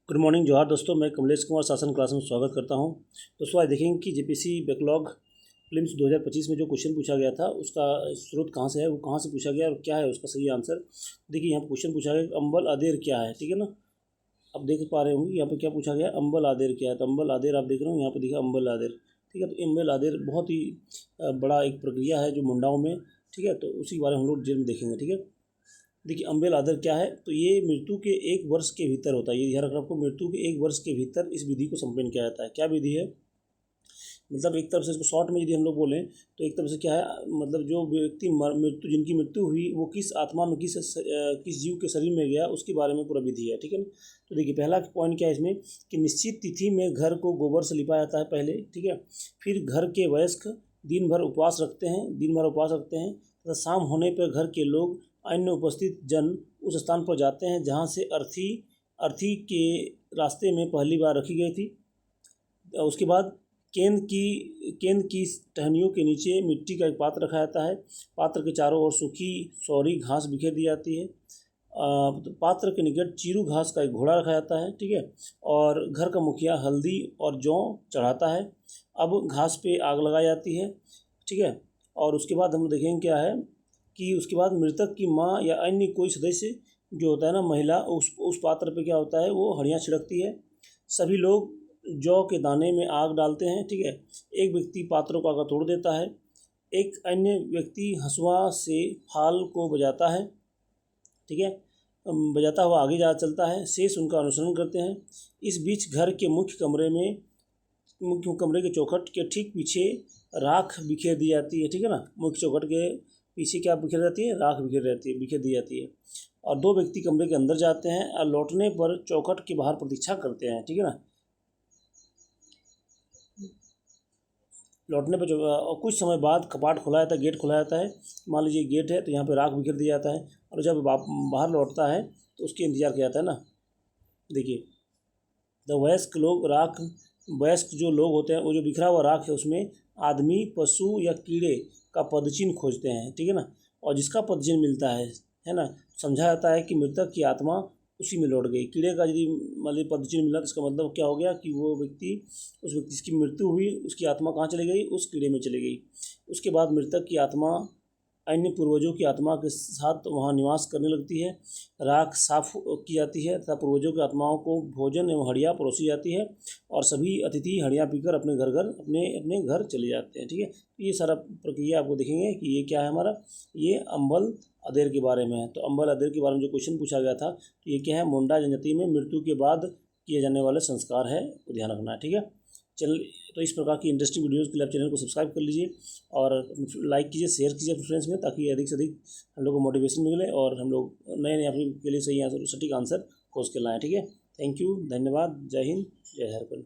Good morning जोहार दोस्तों, मैं कमलेश कुमार शासन क्लास में स्वागत करता हूं। दोस्तों आज देखेंगे कि जेपीसी बैकलॉग प्रीलिम्स 2025 में जो क्वेश्चन पूछा गया था उसका स्रोत कहां से है, वो कहां से पूछा गया और क्या है उसका सही आंसर। देखिए यहाँ पर क्वेश्चन पूछा गया अम्बल आदेर क्या है, ठीक है ना। अब देख पा रहे होंगे यहाँ पे क्या पूछा गया, अम्बल आदेर क्या है। तो अम्बल आदेर आप देख रहे हो यहाँ पे दिखा अम्बल आदेर, ठीक है। तो अम्बल आदेर बहुत ही बड़ा एक प्रक्रिया है जो मुंडाओं में, ठीक है। तो उसी के बारे में हम लोग डिटेल में देखेंगे, ठीक है। देखिए अम्बेल आदर क्या है, तो ये मृत्यु के 1 वर्ष के भीतर होता है। ये ध्यान रखना आपको, मृत्यु के 1 वर्ष के भीतर इस विधि को संपन्न किया जाता है। क्या विधि है, मतलब एक तरफ से इसको शॉर्ट में यदि हम लोग बोलें तो एक तरफ से क्या है, मतलब जो व्यक्ति मृत्यु जिनकी मृत्यु हुई वो किस आत्मा में किस जीव के शरीर में गया उसके बारे में पूरा विधि है, ठीक है ना। तो देखिए पहला पॉइंट क्या है इसमें कि निश्चित तिथि में घर को गोबर से लिपा जाता है पहले, ठीक है। फिर घर के वयस्क दिन भर उपवास रखते हैं तथा शाम होने पर घर के लोग अन्य उपस्थित जन उस स्थान पर जाते हैं जहाँ से अर्थी के रास्ते में पहली बार रखी गई थी। उसके बाद केंद्र की टहनियों के नीचे मिट्टी का एक पात्र रखा जाता है। पात्र के चारों ओर सूखी सौरी घास बिखेर दी जाती है। पात्र के निकट चीरू घास का एक घोड़ा रखा जाता है, ठीक है। और घर का मुखिया हल्दी और जौ चढ़ाता है। अब घास पे आग लगाई जाती है, ठीक है। और उसके बाद हम लोग देखेंगे क्या है कि उसके बाद मृतक की माँ या अन्य कोई सदस्य जो होता है ना, महिला, उस पात्र पे क्या होता है, वो हड़ियाँ छिड़कती है। सभी लोग जौ के दाने में आग डालते हैं, ठीक है। एक व्यक्ति पात्रों का आगा तोड़ देता है। एक अन्य व्यक्ति हंसुआ से फाल को बजाता है, ठीक है। बजाता हुआ आगे जा चलता है। शेष उनका अनुसरण करते हैं। इस बीच घर के मुख्य कमरे के चौखट के ठीक पीछे राख बिखेर दी जाती है, ठीक है ना। मुख्य चौखट के पीछे क्या बिखेर जाती है, राख बिखेर दी जाती है। और 2 व्यक्ति कमरे के अंदर जाते हैं और लौटने पर चौखट के बाहर प्रतीक्षा करते हैं, ठीक है ना। लौटने पर जो और कुछ समय बाद कपाट खुला जाता है, गेट खुला जाता है। मान लीजिए गेट है तो यहाँ पे राख बिखेर दिया जाता है और जब बाहर लौटता है तो उसके इंतजार किया जाता है ना। देखिए वयस्क जो लोग होते हैं वो जो बिखरा हुआ राख है उसमें आदमी, पशु या कीड़े का पदचिन्ह खोजते हैं, ठीक है ना। और जिसका पदचिन्ह मिलता है ना, समझा जाता है कि मृतक की आत्मा उसी में लौट गई। कीड़े का यदि मतलब पदचिन्ह मिला तो इसका मतलब क्या हो गया कि उस व्यक्ति जिसकी मृत्यु हुई उसकी आत्मा कहाँ चली गई, उस कीड़े में चली गई। उसके बाद मृतक की आत्मा अन्य पूर्वजों की आत्मा के साथ वहाँ निवास करने लगती है। राख साफ की जाती है तथा पूर्वजों की आत्माओं को भोजन एवं हड़िया परोसी जाती है और सभी अतिथि हड़िया पीकर अपने अपने घर चले जाते हैं, ठीक है। ये सारा प्रक्रिया आपको देखेंगे कि ये क्या है हमारा, ये अम्बल आदेर के बारे में है। तो अम्बल आदेर के बारे में जो क्वेश्चन पूछा गया था तो ये क्या है, मुंडा जनजाति में मृत्यु के बाद किए जाने वाले संस्कार है, तो ध्यान रखना है, ठीक है। चल तो इस प्रकार की इंटरेस्टिंग वीडियोज़ के लिए आप चैनल को सब्सक्राइब कर लीजिए और लाइक कीजिए, शेयर कीजिए अपने फ्रेंड्स में, ताकि अधिक से अधिक हम लोग को मोटिवेशन मिले और हम लोग नए अपने के लिए सही आंसर, सटीक आंसर खोज के लाएँ, ठीक है। थैंक यू, धन्यवाद, जय हिंद, जय झारखंड।